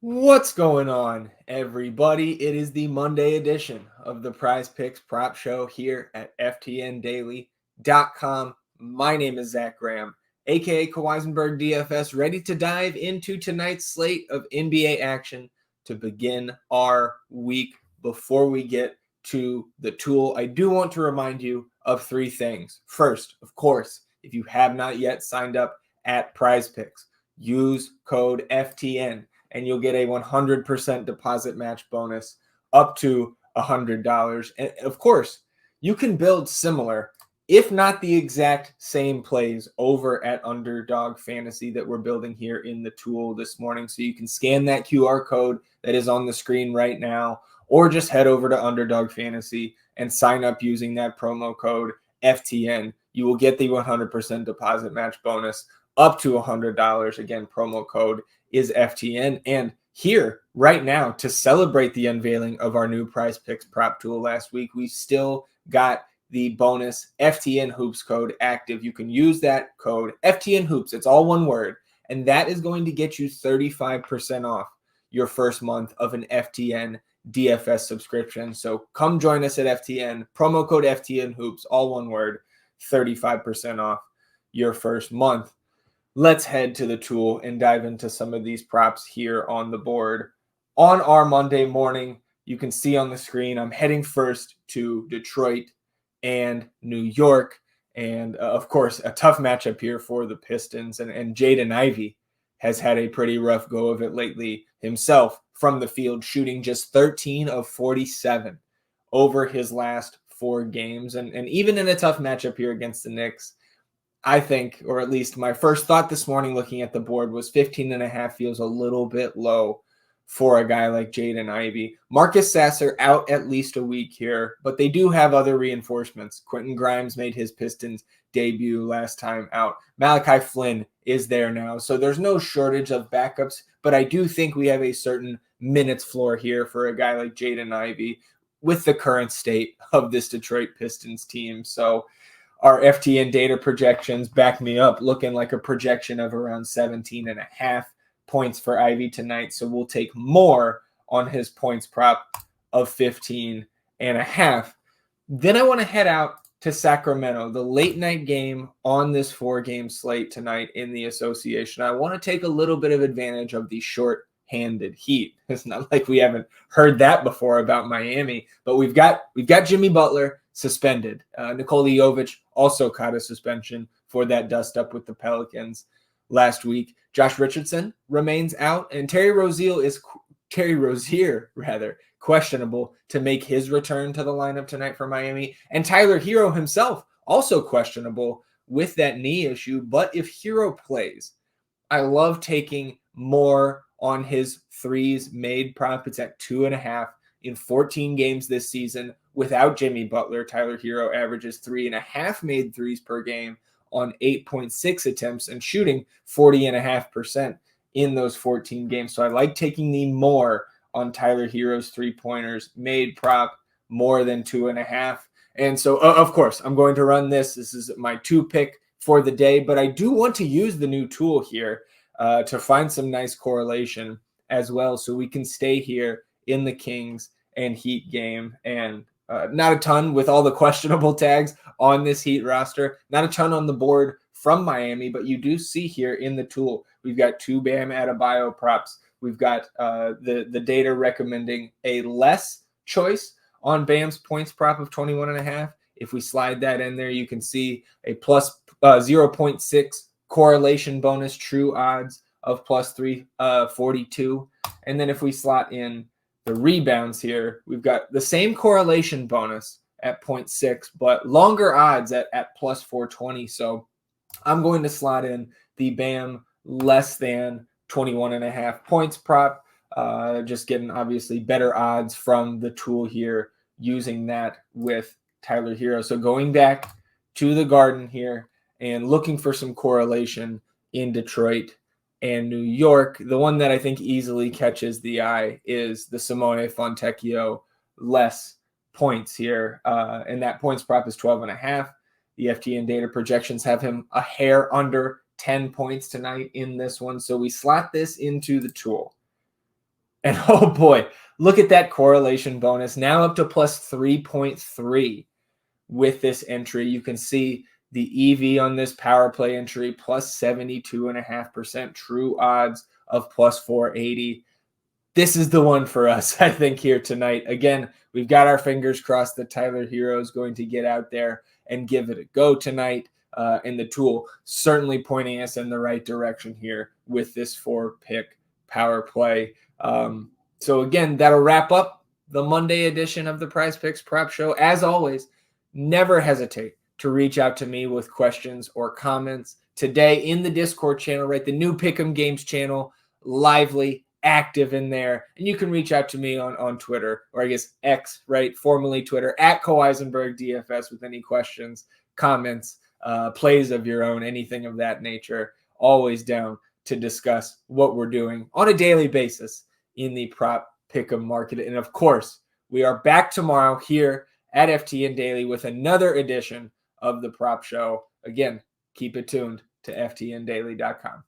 What's going on, everybody? It is the Monday edition of the PrizePicks Prop Show here at FTNDaily.com. My name is Zach Graham, aka Kawaisenberg DFS, ready to dive into tonight's slate of NBA action to begin our week. Before we get to the tool, I do want to remind you of three things. First, of course, if you have not yet signed up at PrizePicks, use code FTN and you'll get a 100% deposit match bonus up to $100. And of course, you can build similar, if not the exact same plays over at Underdog Fantasy that we're building here in the tool this morning. So you can scan that QR code that is on the screen right now, or just head over to Underdog Fantasy and sign up using that promo code FTN. You will get the 100% deposit match bonus up to $100. Again, promo code is FTN. And here right now, to celebrate the unveiling of our new PrizePicks prop tool last week, we still got the bonus FTN Hoops code active. You can use that code FTN Hoops. It's all one word. And that is going to get you 35% off your first month of an FTN DFS subscription. So come join us at FTN. Promo code FTN Hoops, all one word, 35% off your first month. Let's head to the tool and dive into some of these props here on the board. On our Monday morning, you can see on the screen, I'm heading first to Detroit and New York. And of course, a tough matchup here for the Pistons. And Jaden Ivey has had a pretty rough go of it lately himself from the field, shooting just 13 of 47 over his last 4 games. And even in a tough matchup here against the Knicks, I think, or at least my first thought this morning looking at the board was 15.5 feels a little bit low for a guy like Jaden Ivey. Marcus Sasser out at least a week here, but they do have other reinforcements. Quentin Grimes made his Pistons debut last time out. Malachi Flynn is there now, so there's no shortage of backups, but I do think we have a certain minutes floor here for a guy like Jaden Ivey with the current state of this Detroit Pistons team. So our FTN data projections back me up, looking like a projection of around 17.5 points for Ivy tonight. So we'll take more on his points prop of 15.5. Then I want to head out to Sacramento, the late night game on this 4-game slate tonight in the association. I want to take a little bit of advantage of the short-handed Heat. It's not like we haven't heard that before about Miami, but we've got Jimmy Butler suspended. Nikola Jovic also caught a suspension for that dust up with the Pelicans last week. Josh Richardson remains out, and Terry Rozier questionable to make his return to the lineup tonight for Miami. And Tyler Hero himself also questionable with that knee issue. But if Hero plays, I love taking more on his threes made prop. It's at 2.5 in 14 games this season. Without Jimmy Butler, Tyler Hero averages 3.5 made threes per game on 8.6 attempts and shooting 40.5% in those 14 games. So I like taking the more on Tyler Hero's 3-pointers made prop more than 2.5. And so, of course, I'm going to run this. This is my 2 pick for the day, but I do want to use the new tool here to find some nice correlation as well, so we can stay here in the Kings and Heat game. And not a ton with all the questionable tags on this Heat roster, not a ton on the board from Miami, but you do see here in the tool, we've got 2 Bam Adebayo props. We've got the data recommending a less choice on Bam's points prop of 21.5. If we slide that in there, you can see a plus 0.6 correlation bonus true odds of plus 342. And then if we slot in the rebounds here, we've got the same correlation bonus at 0.6, but longer odds at plus 420. So I'm going to slot in the Bam less than 21.5 points prop, just getting obviously better odds from the tool here, using that with Tyler Hero. So going back to the Garden here and looking for some correlation in Detroit and New York, the one that I think easily catches the eye is the Simone Fontecchio less points here. And that points prop is 12.5. The FTN data projections have him a hair under 10 points tonight in this one. So we slot this into the tool. And oh boy, look at that correlation bonus, now up to plus 3.3 with this entry. You can see the EV on this power play entry plus 72.5%, true odds of plus 480. This is the one for us, I think, here tonight. Again, we've got our fingers crossed that Tyler Hero is going to get out there and give it a go tonight. And the tool certainly pointing us in the right direction here with this 4-pick power play. So again, that'll wrap up the Monday edition of the PrizePicks Prop Show. As always, never hesitate to reach out to me with questions or comments. Today in the Discord channel, right? The new Pick'em Games channel, lively, active in there. And you can reach out to me on Twitter, or I guess X, right? Formerly Twitter, at Koweisenberg DFS with any questions, comments, plays of your own, anything of that nature. Always down to discuss what we're doing on a daily basis in the prop pick'em market. And of course, we are back tomorrow here at FTN Daily with another edition of the Prop Show. Again, keep it tuned to ftndaily.com.